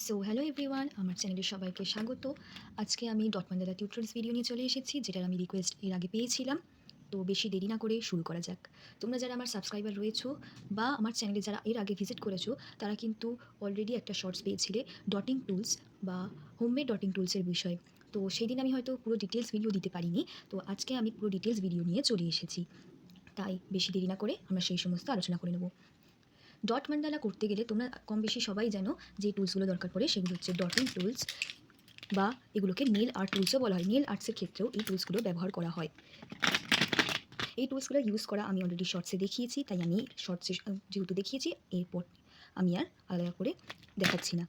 So hello everyone, আমার চ্যানেলে সবাইকে স্বাগত। আজকে আমি ডট মান্ডালা টিউটোরিয়ালস ভিডিও নিয়ে চলে এসেছি, যেটার আমি রিকোয়েস্ট এর আগে পেয়েছিলাম। তো বেশি দেরি না করে শুরু করা যাক। তোমরা যারা আমার সাবস্ক্রাইবার রয়েছো বা আমার চ্যানেলে যারা এর আগে ভিজিট করেছো, তারা কিন্তু অলরেডি একটা শর্টস পেয়েছিলে ডটিং টুলস বা হোমমেড ডটিং টুলসের বিষয়ে। তো সেই দিন আমি হয়তো পুরো ডিটেলস ভিডিও দিতে পারিনি, তো আজকে আমি পুরো ডিটেলস ভিডিও নিয়ে চলে এসেছি। তাই বেশি দেরি না করে আমরা সেই সমস্ত আলোচনা করে নেব। ডট মান্ডালা করতে গেলে তোমরা কম বেশি সবাই জানো যে টুলসগুলো দরকার পড়ে, সেগুলো হচ্ছে ডটিং টুলস বা এগুলোকে নেল আর্ট টুলসও বলা হয়। নেল আর্টসের ক্ষেত্রেও এই টুলসগুলো ব্যবহার করা হয়। এই টুলসগুলো ইউজ করা আমি অলরেডি শর্টসে দেখিয়েছি, তাই আমি শর্টসে যেহেতু দেখিয়েছি, এরপর আমি আর আলাদা করে দেখাচ্ছি না।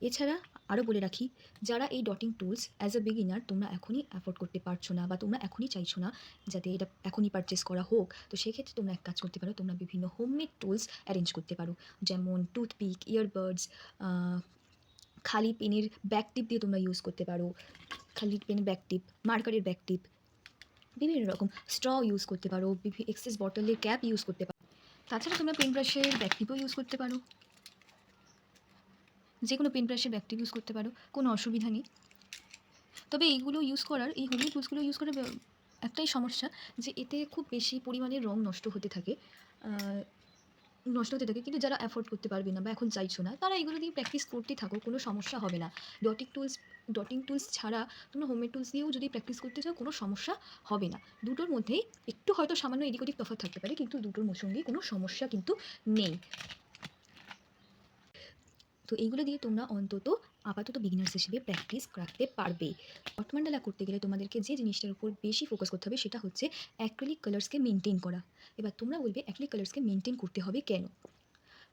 এছাড়া আরও বলে রাখি, যারা এই dotting tools as a beginner তোমরা এখনই অ্যাফোর্ড করতে পারছো না বা তোমরা এখনই চাইছো না যাতে এটা এখনই পারচেস করা হোক, তো সেক্ষেত্রে তোমরা এক কাজ করতে পারো, তোমরা বিভিন্ন হোমমেড টুলস অ্যারেঞ্জ করতে পারো। যেমন টুথপিক, ইয়ারবাডস, খালি পেনের ব্যাক টিপ দিয়ে তোমরা ইউজ করতে পারো। খালি পেনের ব্যাক টিপ, মার্কারের ব্যাক টিপ, বিভিন্ন রকম স্ট্র ইউজ করতে পারো, এক্সেস বটলের ক্যাপ ইউজ করতে পারো। তাছাড়া তোমরা পেন ব্রাশের ব্যাক টিপও ইউজ করতে পারো, যে কোনো পেন ব্রাশের ব্যাক টিপ ইউজ করতে পারো, কোনো অসুবিধা নেই। তবে এইগুলো ইউজ করার, এই হোমমেড টুলসগুলো ইউজ করার একটাই সমস্যা, যে এতে খুব বেশি পরিমাণে রং নষ্ট হতে থাকে। কিন্তু যারা অ্যাফোর্ড করতে পারবে না বা এখন চাইছো না, তারা এগুলো দিয়ে প্র্যাকটিস করতে থাকো, কোনো সমস্যা হবে না। ডটিং টুলস ছাড়া তোমরা হোমমেড টুলস দিয়েও যদি প্র্যাকটিস করতে চাও, কোনো সমস্যা হবে না। দুটোর মধ্যেই একটু হয়তো সামান্য এদিক ওদিক তফাৎ থাকতে পারে, কিন্তু দুটোর সঙ্গেই কোনো সমস্যা কিন্তু নেই। তো এইগুলো দিয়ে তোমরা অন্তত আপাতত বিগিনার্স হিসেবে প্র্যাকটিস রাখতে পারবে। ডট মান্ডালা করতে গেলে তোমাদেরকে যে জিনিসটার উপর বেশি ফোকাস করতে হবে, সেটা হচ্ছে অ্যাক্রিলিক কালার্সকে মেনটেন করা। এবার তোমরা বলবে অ্যাক্রিলিক কালার্সকে মেনটেন করতে হবে কেন?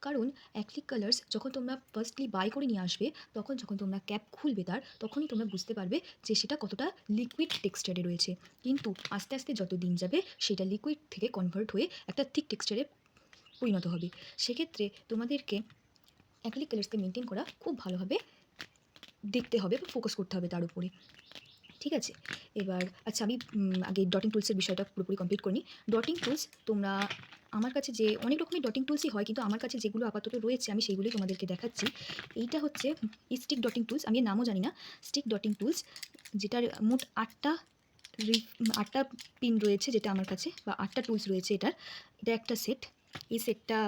কারণ অ্যাক্রিলিক কালার্স যখন তোমরা ফার্স্টলি বাই করে নিয়ে আসবে, যখন তোমরা ক্যাপ খুলবে তখনই তোমরা বুঝতে পারবে যে সেটা কতটা লিকুইড টেক্সচারে রয়েছে। কিন্তু আস্তে আস্তে যত দিন যাবে, সেটা লিকুইড থেকে কনভার্ট হয়ে একটা থিক টেক্সচারে পরিণত হবে। সেক্ষেত্রে তোমাদেরকে অ্যাক্রিলিক কালার্সকে মেনটেন করা খুব ভালোভাবে দেখতে হবে বা ফোকাস করতে হবে তার উপরে। ঠিক আছে, এবার আচ্ছা আমি আগে ডটিং টুলসের বিষয়টা পুরোপুরি কমপ্লিট করিনি। ডটিং টুলস তোমরা আমার কাছে যে অনেক রকমের ডটিং টুলসই হয়, কিন্তু আমার কাছে যেগুলো আপাতত রয়েছে আমি সেইগুলোই তোমাদেরকে দেখাচ্ছি। এইটা হচ্ছে স্টিক ডটিং টুলস, আমি এর নামও জানি না। স্টিক ডটিং টুলস, যেটার মোট 8টা পিন রয়েছে, যেটা আমার কাছে, বা 8টা টুলস রয়েছে এটার। এটা একটা সেট। এই সেটটা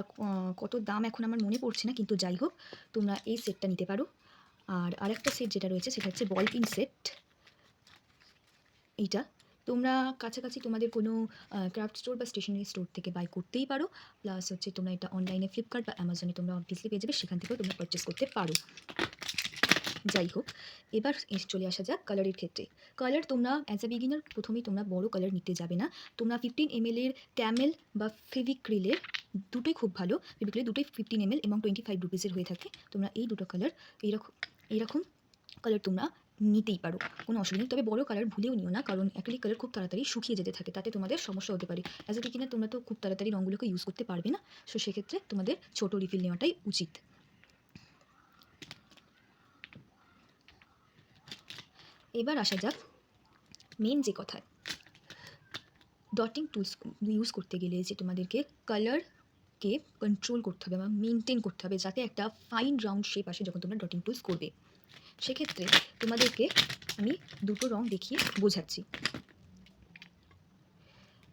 কত দাম এখন আমার মনে পড়ছে না, কিন্তু যাই হোক, তোমরা এই সেটটা নিতে পারো। আর আরেকটা সেট যেটা রয়েছে সেটা হচ্ছে বল পিন সেট। এইটা তোমরা কাছাকাছি তোমাদের কোনো ক্রাফট স্টোর বা স্টেশনারি স্টোর থেকে বাই করতেই পারো। প্লাস হচ্ছে তোমরা এটা অনলাইনে ফ্লিপকার্ট বা অ্যামাজনে তোমরা অবভিয়াসলি পেয়ে যাবে, সেখান থেকেও তোমরা পারচেস করতে পারো। যাই হোক, এবার চলে আসা যাক কালারের ক্ষেত্রে। কালার তোমরা অ্যাজ এ বিগিনার প্রথমেই তোমরা বড় কালার নিতে যাবে না। তোমরা 15 ml এর ক্যামেল বা ফেভিক্রিলের, দুটোই খুব ভালো, ফেভিক্রিলের দুটোই 15 ml এবং 25 রুপিসের হয়ে থাকে। তোমরা এই দুটো কালার, এইরকম কালার তোমরা নিতেই পারো, কোনো অসুবিধা নেই। তবে বড় কালার ভুলেও নিও না, কারণ অ্যাক্রিলিক কালার খুব তাড়াতাড়ি শুকিয়ে যেতে থাকে, তাতে তোমাদের সমস্যা হতে পারে। অ্যাজ এ বিগিনার তোমরা তো খুব তাড়াতাড়ি রঙগুলোকে ইউজ করতে পারবে না, সো সেক্ষেত্রে তোমাদের ছোটো রিফিল নেওয়াটাই উচিত। এবার আসা যাক মেন যে কথায়, ডটিং টুলস ইউজ করতে গেলে যে তোমাদেরকে কালারকে কন্ট্রোল করতে হবে বা মেনটেন করতে হবে, যাতে একটা ফাইন রাউন্ড শেপ আসে যখন তোমরা ডটিং টুলস করবে। সেক্ষেত্রে তোমাদেরকে আমি দুটো রং দেখিয়ে বোঝাচ্ছি।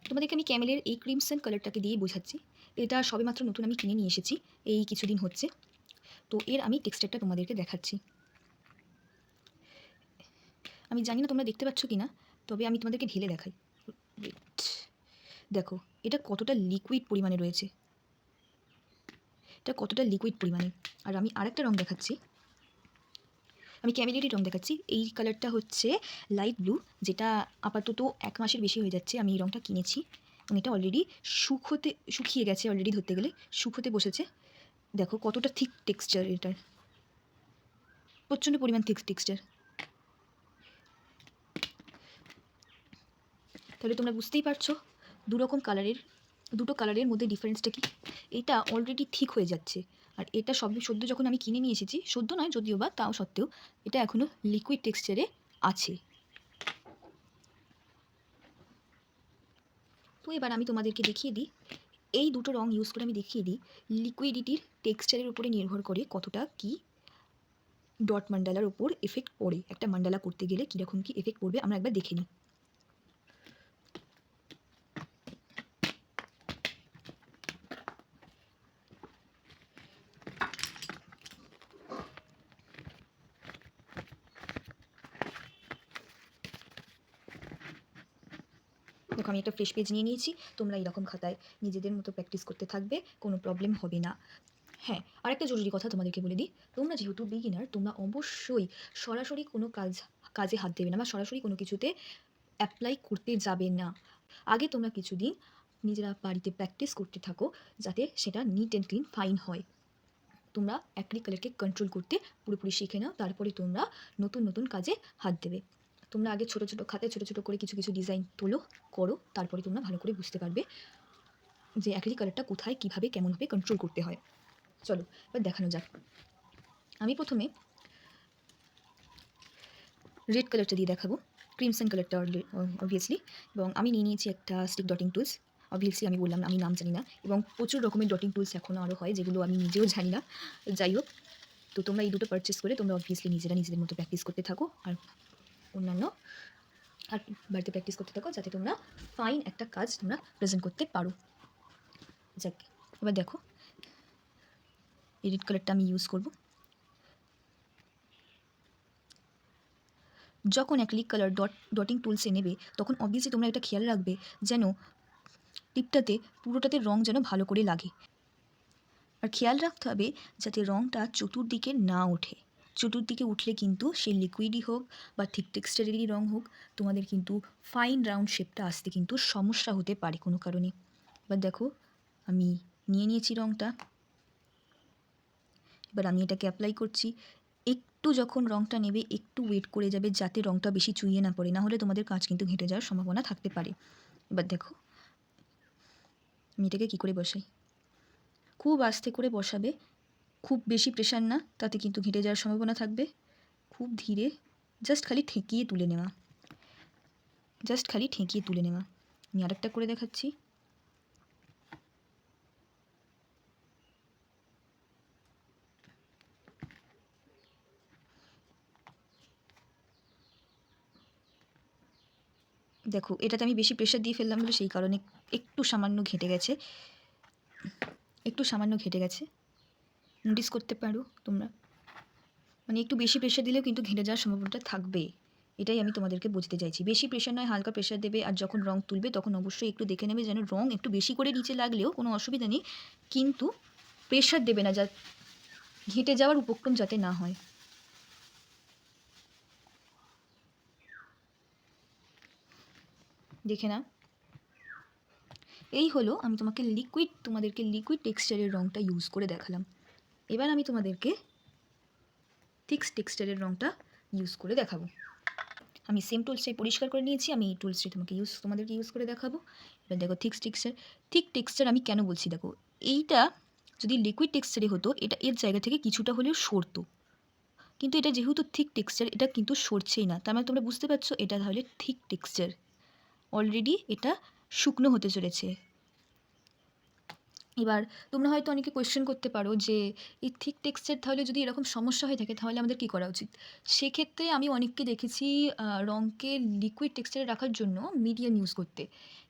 তোমাদেরকে আমি ক্যামেলের এই ক্রিমসন কালারটাকে দিয়েই বোঝাচ্ছি। এটা সবেমাত্র নতুন আমি কিনে নিয়ে এসেছি, এই কিছুদিন হচ্ছে। তো এর আমি টেক্সচারটা তোমাদেরকে দেখাচ্ছি। আমি জানি না তোমরা দেখতে পাচ্ছ কি না, তবে আমি তোমাদেরকে ঢেলে দেখাই। দেখো এটা কতটা লিকুইড পরিমাণে রয়েছে, এটা কতটা লিকুইড পরিমাণে। আর আমি আরেকটা রং দেখাচ্ছি, আমি ক্যামেলেরই রং দেখাচ্ছি। এই কালারটা হচ্ছে লাইট ব্লু, যেটা আপাতত 1 মাসের বেশি হয়ে যাচ্ছে আমি এই রংটা কিনেছি, এবং এটা অলরেডি শুকিয়ে গেছে, অলরেডি ধরতে গেলে শুকোতে বসেছে। দেখো কতটা থিক টেক্সচার, এটার প্রচণ্ড পরিমাণ থিক টেক্সচার। তাহলে তোমরা বুঝতেই পারছো দুটো কালারের মধ্যে ডিফারেন্সটা কি। এটা অলরেডি থিক হয়ে যাচ্ছে, আর এটা সদ্য যখন আমি কিনে নিয়ে এসেছি, সদ্য নয় যদিও বা, তাও সত্ত্বেও এটা এখনও লিকুইড টেক্সচারে আছে। তো এবার আমি তোমাদেরকে দেখিয়ে দিই, এই দুটো রং ইউজ করে আমি দেখিয়ে দিই লিকুইডিটির টেক্সচারের উপরে নির্ভর করে কতটা কি ডট মান্ডালার ওপর এফেক্ট পড়ে। একটা মান্ডালা করতে গেলে কীরকম কী এফেক্ট পড়বে আমরা একবার দেখে নিই। দেখো আমি একটা ফ্রেশ পেজ নিয়ে নিয়েছি। তোমরা এরকম খাতায় নিজেদের মতো প্র্যাকটিস করতে থাকবে, কোনো প্রবলেম হবে না। হ্যাঁ, আরেকটা জরুরি কথা তোমাদেরকে বলে দিই, তোমরা যেহেতু বিগিনার তোমরা অবশ্যই সরাসরি কোনো কাজে হাত দেবে না বা সরাসরি কোনো কিছুতে অ্যাপ্লাই করতে যাবে না। আগে তোমরা কিছুদিন নিজেরা বাড়িতে প্র্যাকটিস করতে থাকো, যাতে সেটা নিট অ্যান্ড ক্লিন ফাইন হয়। তোমরা অ্যাক্রিলিক কালারকে কন্ট্রোল করতে পুরোপুরি শিখে নাও, তারপরে তোমরা নতুন নতুন কাজে হাত দেবে। তোমরা আগে ছোটো ছোটো খাতায় ছোটো ছোটো করে কিছু কিছু ডিজাইন তোলো, করো, তারপরে তোমরা ভালো করে বুঝতে পারবে যে অ্যাক্রিলিক কালারটা কোথায় কীভাবে কেমনভাবে কন্ট্রোল করতে হয়। চলো এবার দেখানো যাক। আমি প্রথমে রেড কালারটা দিয়ে দেখাবো, ক্রিমসন কালারটা অবভিয়াসলি, এবং আমি নিয়ে নিয়েছি একটা স্টিক ডটিং টুলস। অবভিয়াসলি আমি বললাম আমি নাম জানি না, এবং প্রচুর রকমের ডটিং টুলস এখনও আরও হয় যেগুলো আমি নিজেও জানি না। যাই হোক, তো তোমরা এই দুটো পারচেস করে তোমরা অবভিয়াসলি নিজেদের মতো প্র্যাকটিস করতে থাকো, আর অন্যান্য আর বাড়িতে প্র্যাকটিস করতে থাকো, যাতে তোমরা ফাইন একটা কাজ তোমরা প্রেজেন্ট করতে পারো। যাক, এবার দেখো এই রেড কালারটা আমি ইউজ করব। যখন অ্যাক্রিলিক কালার ডটিং টুলসে নেবে তখন অবভিয়াসলি তোমরা এটা খেয়াল রাখবে যেন টিপটাতে পুরোটাতে রং যেন ভালো করে লাগে, আর খেয়াল রাখতে হবে যাতে রংটা চতুর্দিকে না ওঠে। চতুর্দিকে উঠলে কিন্তু সে লিকুইডই হোক বা থিক টেক্সচারেরই রং হোক, তোমাদের কিন্তু ফাইন রাউন্ড শেপটা আসতে কিন্তু সমস্যা হতে পারে কোনো কারণে। এবার দেখো আমি নিয়ে নিয়েছি রংটা, এবার আমি এটাকে অ্যাপ্লাই করছি। একটু যখন রংটা নেবে একটু ওয়েট করে যাবে যাতে রংটা বেশি চুইয়ে না পড়ে, না হলে তোমাদের কাজ কিন্তু ঘেঁটে যাওয়ার সম্ভাবনা থাকতে পারে। এবার দেখো আমি এটাকে কী করে বসাই। খুব আস্তে করে বসাবে, খুব বেশি প্রেশার না, তাতে কিন্তু ঘেঁটে যাওয়ার সম্ভাবনা থাকবে। খুব ধীরে জাস্ট খালি ঠেকিয়ে তুলে নেওয়া, আমি আরেকটা করে দেখাচ্ছি। দেখো এটাতে আমি বেশি প্রেশার দিয়ে ফেললাম বলে সেই কারণে একটু সামান্য ঘেঁটে গেছে, নোটিস করতে পারো তোমরা। মানে একটু বেশি প্রেশার দিলেও কিন্তু ঘেঁটে যাওয়ার সম্ভাবনাটা থাকবে, এটাই আমি তোমাদেরকে বোঝাতে চাইছি। বেশি প্রেশার নয়, হালকা প্রেশার দেবে, আর যখন রং তুলবে তখন অবশ্যই একটু দেখে নেবে যেন রং একটু বেশি করে নিচে লাগলেও কোনো অসুবিধা নেই, কিন্তু প্রেশার দেবে না, যা ঘেঁটে যাওয়ার উপক্রম যাতে না হয়। দেখে না, এই হলো আমি তোমাদেরকে লিকুইড টেক্সচারের রংটা ইউজ করে দেখালাম। এবার আমি তোমাদেরকে থিক টেক্সচারের রংটা ইউজ করে দেখাবো। আমি সেম টুলসটাই পরিষ্কার করে নিয়েছি, আমি এই টুলসটাই তোমাদেরকে ইউজ করে দেখাবো। এবার দেখো থিক টেক্সচার আমি কেন বলছি, দেখো এইটা যদি লিকুইড টেক্সচারে হতো এটা এর জায়গা থেকে কিছুটা হলেও সরতো, কিন্তু এটা যেহেতু থিক টেক্সচার এটা কিন্তু সরছেই না, তার মানে তোমরা বুঝতে পারছো এটা তাহলে থিক টেক্সচার, অলরেডি এটা শুকনো হতে চলেছে। এবার তোমরা হয়তো অনেকে কোয়েশ্চেন করতে পারো যে এই থিক টেক্সচার তাহলে যদি এরকম সমস্যা হয়ে থাকে তাহলে আমাদের কী করা উচিত। সেক্ষেত্রে আমি অনেককে দেখেছি রঙকে লিকুইড টেক্সচারে রাখার জন্য মিডিয়াম ইউজ করতে,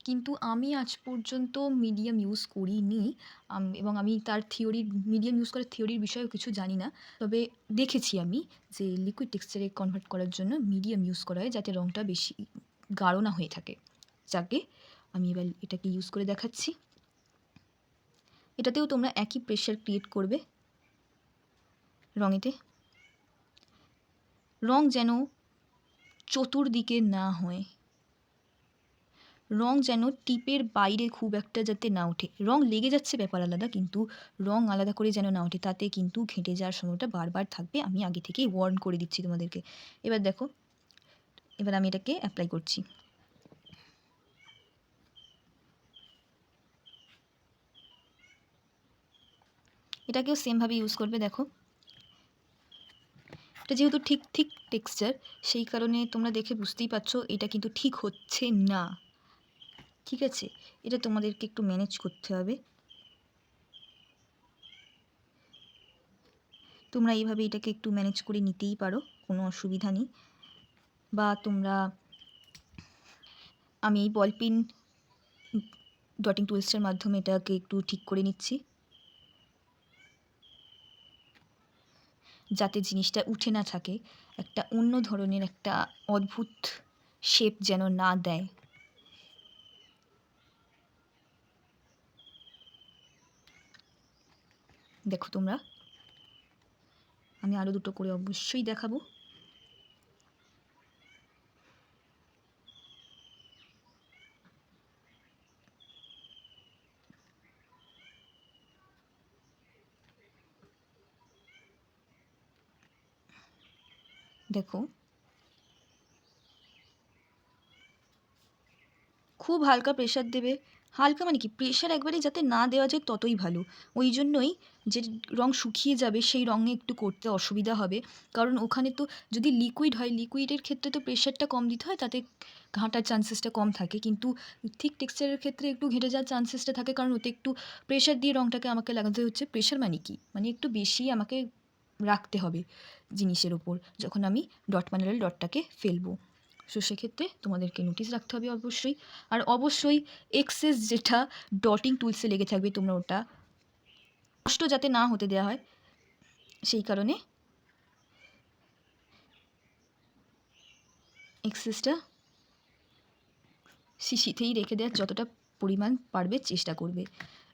কিন্তু আমি আজ পর্যন্ত মিডিয়াম ইউজ করিনি, এবং আমি তার মিডিয়াম ইউজ করার থিওরির বিষয়েও কিছু জানি না। তবে দেখেছি আমি যে লিকুইড টেক্সচারে কনভার্ট করার জন্য মিডিয়াম ইউজ করা হয় যাতে রঙটা বেশি গাঢ় না হয়ে থাকে। যাকে আমি এবার এটাকে ইউজ করে দেখাচ্ছি। এটাতেও তোমরা একই প্রেশার ক্রিয়েট করবে রঙেতে, রং যেন চতুর্দিকে না হয়, রং যেন টিপের বাইরে খুব একটা যাতে না ওঠে। রং লেগে যাচ্ছে ব্যাপার আলাদা, কিন্তু রং আলাদা করে যেন না ওঠে, তাতে কিন্তু ঘেঁটে যাওয়ার সময়টা বারবার থাকবে। আমি আগে থেকেই ওয়ার্ন করে দিচ্ছি তোমাদেরকে। এবার দেখো, এবার আমি এটাকে অ্যাপ্লাই করছি। এটাকেও সেমভাবে ইউজ করবে। দেখো এটা যেহেতু ঠিক টেক্সচার, সেই কারণে তোমরা দেখে বুঝতেই পারছো এটা কিন্তু ঠিক হচ্ছে না, ঠিক আছে? এটা তোমাদেরকে একটু ম্যানেজ করতে হবে। তো তোমরা এইভাবে এটাকে একটু ম্যানেজ করে নিতেই পারো, কোনো অসুবিধা নেই। বা তোমরা, আমি এই বল পেন ডটিং টুলসটার মাধ্যমে এটাকে একটু ঠিক করে নিচ্ছি, যাতে জিনিসটা উঠে না থাকে, একটা অন্য ধরনের একটা অদ্ভুত শেপ যেন না দেয়। দেখো তোমরা, আমি আরও দুটো করে অবশ্যই দেখাবো। দেখো, খুব হালকা প্রেশার দেবে। হালকা মানে কি, প্রেশার একবারে যাতে না দেওয়া যায় ততই ভালো। ওই জন্যই যে রং শুকিয়ে যাবে সেই রঙে একটু করতে অসুবিধা হবে, কারণ ওখানে তো যদি লিকুইড হয়, লিকুইডের ক্ষেত্রে তো প্রেশারটা কম দিতে হয়, তাতে ঘাঁটার চান্সেসটা কম থাকে। কিন্তু ঠিক টেক্সচারের ক্ষেত্রে একটু ঘেঁটে যাওয়ার চান্সেসটা থাকে, কারণ ওতে একটু প্রেশার দিয়ে রঙটাকে আমাকে লাগাতে হচ্ছে। প্রেশার মানে কি, মানে একটু বেশি আমাকে রাখতে হবে জিনিসের ওপর যখন আমি ডট প্যানেলের ডটটাকে ফেলবো। সো সেক্ষেত্রে তোমাদেরকে নোটিস রাখতে হবে অবশ্যই। আর অবশ্যই এক্সেস যেটা ডটিং টুলসে লেগে থাকবে, তোমরা ওটা নষ্ট যাতে না হতে দেওয়া হয়, সেই কারণে এক্সেসটা শিশিতেই রেখে দেওয়ার যতটা পরিমাণ পারবে চেষ্টা করবে।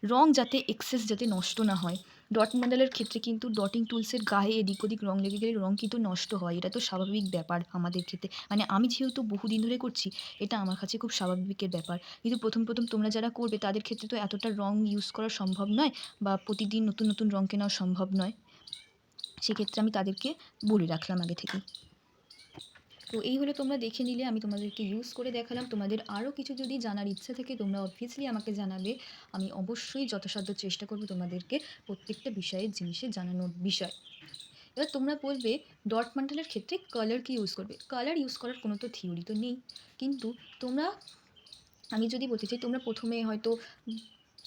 রং যাতে এক্সেস যাতে নষ্ট না হয়। ডট মডেলের ক্ষেত্রে কিন্তু ডটিং টুলসের গায়ে এদিক ওদিক রং লেগে গেলে রং কিন্তু নষ্ট হয়, এটা তো স্বাভাবিক ব্যাপার আমাদের ক্ষেত্রে। মানে আমি যেহেতু বহুদিন ধরে করছি, এটা আমার কাছে খুব স্বাভাবিকের ব্যাপার। কিন্তু প্রথম প্রথম তোমরা যারা করবে তাদের ক্ষেত্রে তো এতটা রং ইউজ করা সম্ভব নয়, বা প্রতিদিন নতুন নতুন রং কেনাও সম্ভব নয়। সেক্ষেত্রে আমি তাদেরকে বলে রাখলাম আগে থেকে। তো এই হলো, তোমরা দেখে নিলে, আমি তোমাদেরকে ইউজ করে দেখালাম। তোমাদের আরও কিছু যদি জানার ইচ্ছা থাকে তোমরা অবভিয়াসলি আমাকে জানাবে। আমি অবশ্যই যথাসাধ্য চেষ্টা করব তোমাদেরকে প্রত্যেকটা বিষয়ের জিনিসে জানানোর বিষয়। এবার তোমরা বলবে ডট মান্ডালার ক্ষেত্রে কালার কি ইউজ করবে। কালার ইউজ করার কোনো তো থিওরি তো নেই, কিন্তু তোমরা, আমি যদি বলতে চাই, তোমরা প্রথমে হয়তো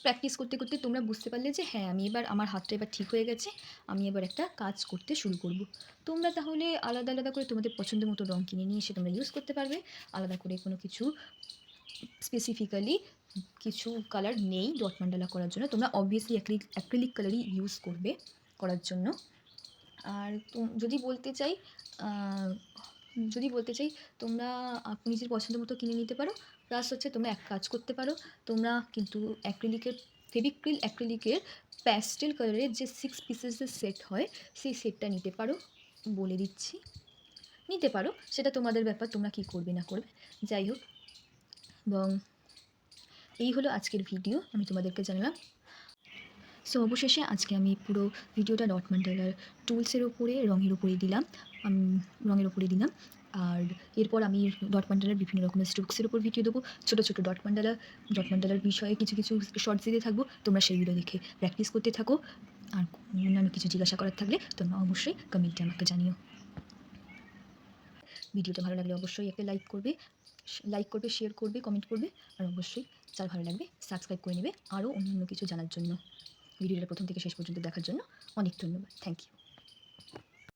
প্র্যাকটিস করতে করতে তোমরা বুঝতে পারলে যে হ্যাঁ, আমি এবার আমার হাতটা এবার ঠিক হয়ে গেছে, আমি এবার একটা কাজ করতে শুরু করব। তোমরা তাহলে আলাদা আলাদা করে তোমাদের পছন্দ মতো রঙ কিনে নিয়ে এসে তোমরা ইউজ করতে পারবে। আলাদা করে কোনো কিছু স্পেসিফিক্যালি কিছু কালার নেই ডট মান্ডালা করার জন্য। তোমরা অবভিয়াসলি অ্যাক্রিলিক কালারই ইউজ করবে করার জন্য। আর যদি বলতে চাই তোমরা নিজের পছন্দ মতো কিনে নিতে পারো। প্লাস হচ্ছে তোমরা এক কাজ করতে পারো, তোমরা কিন্তু ফেভিক্রিল অ্যাক্রিলিকের প্যাস্টেল কালারের যে 6 পিসেসের সেট হয়, সেই সেটটা নিতে পারো, বলে দিচ্ছি। নিতে পারো, সেটা তোমাদের ব্যাপার, তোমরা কী করবে না করবে। যাই হোক, এবং এই হলো আজকের ভিডিও, আমি তোমাদেরকে জানালাম। সো অবশেষে আজকে আমি পুরো ভিডিওটা ডট মান্ডালার টুলসের ওপরে রঙের উপরে দিলাম। আর এরপর আমি ডট মান্ডালার বিভিন্ন রকমের স্ট্রোকসের ওপর ভিডিও দেবো। ছোটো ছোটো ডট মান্ডালার বিষয়ে কিছু কিছু শর্টস দিতে থাকবো, তোমরা সেইগুলো দেখে প্র্যাকটিস করতে থাকো। আর অন্যান্য কিছু জিজ্ঞাসা করার থাকলে তোমরা অবশ্যই কমেন্টে আমাকে জানিও। ভিডিওটা ভালো লাগলে অবশ্যই একটা লাইক করবে, শেয়ার করবে, কমেন্ট করবে। আর অবশ্যই যার ভালো লাগবে সাবস্ক্রাইব করে নেবে আরও অন্যান্য কিছু জানার জন্য। ভিডিওটা প্রথম থেকে শেষ পর্যন্ত দেখার জন্য অনেক ধন্যবাদ। Thank you.